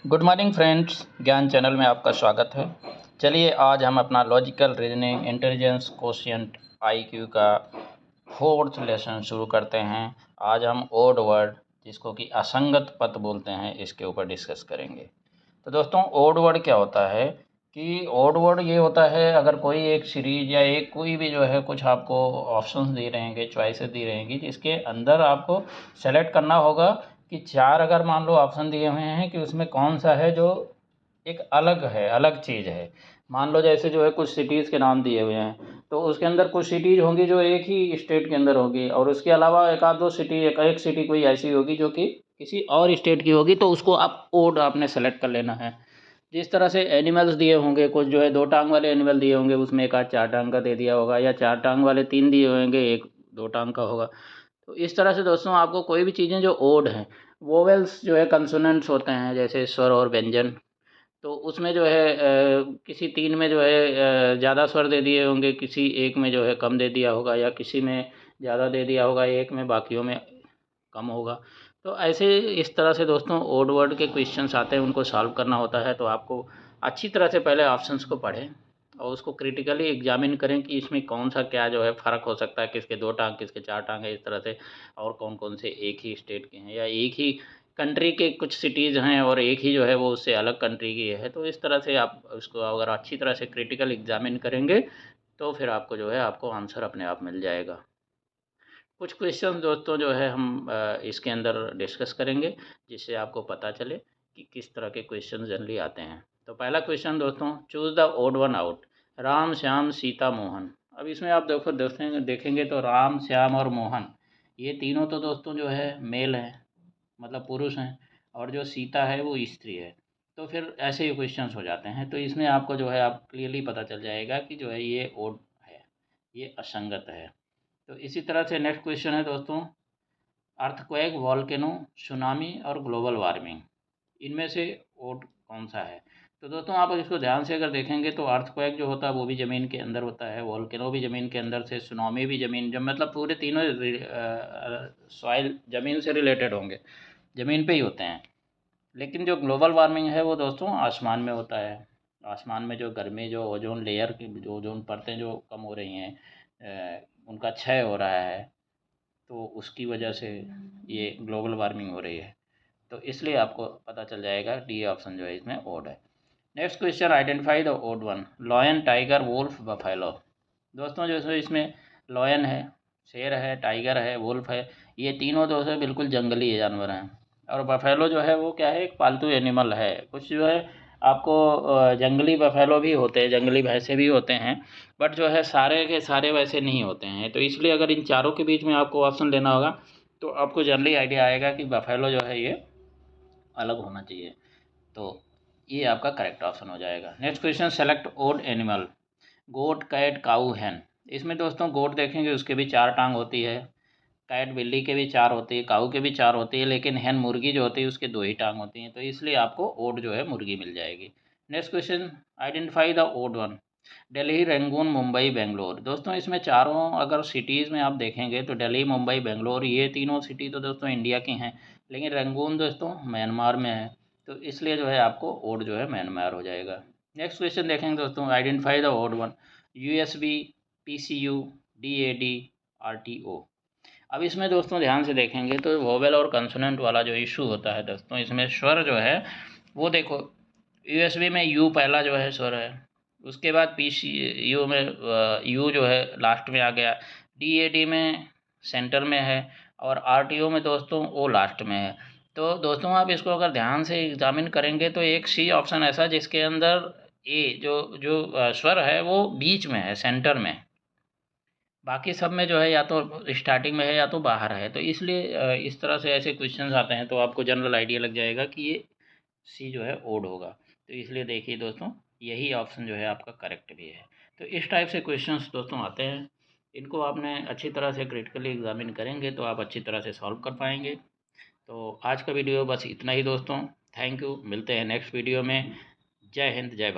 Good morning friends, ज्ञान channel में आपका स्वागत है। चलिए आज हम अपना logical reasoning intelligence quotient IQ का 4th लेसन शुरू करते हैं। आज हम ओड वर्ड, जिसको कि असंगत पद बोलते हैं, इसके ऊपर डिस्कस करेंगे। तो दोस्तों, ओड वर्ड क्या होता है कि ओड वर्ड ये होता है, अगर कोई एक सीरीज या एक कोई भी जो है कुछ आपको ऑप्शंस दे रहेंगे, चॉइसेस दी रहेंगी, जिसके अंदर आपको सेलेक्ट करना होगा कि 4 अगर मान लो ऑप्शन दिए हुए हैं कि उसमें कौन सा है जो एक अलग है, अलग चीज़ है। मान लो जैसे जो है कुछ सिटीज़ के नाम दिए हुए हैं, तो उसके अंदर कुछ सिटीज़ होंगी जो एक ही स्टेट के अंदर होगी, और उसके अलावा एक आध दो सिटी, एक सिटी कोई ऐसी होगी जो कि किसी और स्टेट की होगी, तो उसको आप ओड आपने सेलेक्ट कर लेना है। जिस तरह से एनिमल्स दिए होंगे, कुछ जो है 2 टांग वाले एनिमल दिए होंगे, उसमें एक आध 4 टांग का दे दिया होगा, या 4 टांग वाले 3 दिए होंगे, एक 2 टांग का होगा। तो इस तरह से दोस्तों आपको कोई भी चीज़ें जो ओड हैं, वोवेल्स जो है कंसोनेंट्स होते हैं, जैसे स्वर और व्यंजन, तो उसमें जो है किसी 3 में जो है ज़्यादा स्वर दे दिए होंगे, किसी एक में जो है कम दे दिया होगा, या किसी में ज़्यादा दे दिया होगा, एक में बाकियों में कम होगा। तो ऐसे इस तरह से दोस्तों ओड वर्ड के क्वेश्चंस आते हैं, उनको सॉल्व करना होता है। तो आपको अच्छी तरह से पहले ऑप्शंस को पढ़ें और उसको क्रिटिकली एग्जामिन करें कि इसमें कौन सा क्या जो है फ़र्क हो सकता है, किसके 2 टांग किसके 4 टांग है, इस तरह से, और कौन कौन से एक ही स्टेट के हैं, या एक ही कंट्री के कुछ सिटीज़ हैं और एक ही जो है वो उससे अलग कंट्री की है। तो इस तरह से आप उसको अगर अच्छी तरह से क्रिटिकल एग्जामिन करेंगे तो फिर आपको जो है आपको आंसर अपने आप मिल जाएगा। कुछ क्वेश्चन दोस्तों जो है हम इसके अंदर डिस्कस करेंगे, जिससे आपको पता चले कि किस तरह के क्वेश्चन जनरली आते हैं। तो पहला क्वेश्चन दोस्तों, choose the odd one out. Ram, Shyam, Sita, Mohan. अब इसमें आप देखो देखेंगे तो राम, श्याम और मोहन, ये तीनों तो दोस्तों जो है मेल हैं, मतलब पुरुष हैं, और जो सीता है वो स्त्री है। तो फिर ऐसे ही क्वेश्चंस हो जाते हैं। तो इसमें आपको जो है आप क्लियरली पता चल जाएगा कि जो है ये ओड है, ये असंगत है। तो इसी तरह से नेक्स्ट क्वेश्चन है दोस्तों, अर्थक्वेक, वॉल्केनो, सुनामी और ग्लोबल वार्मिंग, इनमें से ओड कौन सा है? तो दोस्तों आप इसको ध्यान से अगर देखेंगे तो अर्थक्वेक जो होता है वो भी ज़मीन के अंदर होता है, वॉल्केनो भी ज़मीन के अंदर से, सुनामी भी ज़मीन, जब मतलब पूरे तीनों सॉइल ज़मीन से रिलेटेड होंगे, ज़मीन पे ही होते हैं। लेकिन जो ग्लोबल वार्मिंग है वो दोस्तों आसमान में होता है। आसमान में जो गर्मी, जो ओजोन लेयर की जो ओजोन परतें जो कम हो रही हैं, उनका क्षय हो रहा है, तो उसकी वजह से ये ग्लोबल वार्मिंग हो रही है। तो इसलिए आपको पता चल जाएगा डी ऑप्शन जो है इसमें ओड है। Next question, identify the odd one. Lion, tiger, wolf, buffalo. दोस्तों जो है इसमें लॉयन है, शेर है, टाइगर है, वुल्फ है, ये तीनों दोस्तों बिल्कुल जंगली जानवर हैं। और बफेलो जो है वो क्या है, एक पालतू एनिमल है। कुछ जो है आपको जंगली बफेलो भी होते हैं, जंगली भैंसे भी होते हैं, बट जो है सारे के सारे वैसे नहीं होते हैं। तो इसलिए अगर इन चारों के बीच में आपको ऑप्शन लेना होगा तो आपको जनरली आइडिया आएगा कि बफेलो जो है ये अलग होना चाहिए। तो ये आपका करेक्ट ऑप्शन हो जाएगा। Next question, select odd animal. Goat, cat, cow, hen. इसमें दोस्तों गोट देखेंगे उसके भी 4 टांग होती है, कैट बिल्ली के भी 4 होती है, काऊ के भी 4 होती है, लेकिन हैन मुर्गी जो होती है उसके 2 ही टांग होती हैं। तो इसलिए आपको ओड जो है मुर्गी मिल जाएगी। Next question, identify the odd one. Delhi, Rangoon, Mumbai, Bangalore. दोस्तों इसमें चारों अगर सिटीज़ में आप देखेंगे तो दिल्ली, मुंबई, बेंगलोर, ये तीनों सिटी तो दोस्तों इंडिया की हैं, लेकिन रंगून दोस्तों म्यांमार में है। तो इसलिए जो है आपको ओड जो है म्यांमार हो जाएगा। नेक्स्ट क्वेश्चन देखेंगे दोस्तों, identify the odd one. USB, PCU, DAD, RTO. अब इसमें दोस्तों ध्यान से देखेंगे तो वोवेल और कंसोनेंट वाला जो इशू होता है दोस्तों, इसमें स्वर जो है वो देखो, यूएसबी में यू पहला जो है स्वर है, उसके बाद पीसी यू में यू जो है लास्ट में आ गया, डीएडी में सेंटर में है, और आरटीओ में दोस्तों ओ लास्ट में है। तो दोस्तों आप इसको अगर ध्यान से एग्जामिन करेंगे तो एक सी ऑप्शन ऐसा जिसके अंदर ए जो जो स्वर है वो बीच में है, सेंटर में। बाकी सब में जो है या तो स्टार्टिंग में है या तो बाहर है। तो इसलिए इस तरह से ऐसे क्वेश्चंस आते हैं तो आपको जनरल आइडिया लग जाएगा कि ये सी जो है ओड होगा। तो इसलिए देखिए दोस्तों, यही ऑप्शन जो है आपका करेक्ट भी है। तो इस टाइप से क्वेश्चंस दोस्तों आते हैं, इनको आपने अच्छी तरह से क्रिटिकली एग्जामिन करेंगे तो आप अच्छी तरह से सॉल्व कर पाएंगे। तो आज का वीडियो बस इतना ही दोस्तों। थैंक यू, मिलते हैं नेक्स्ट वीडियो में। जय हिंद, जय भारत।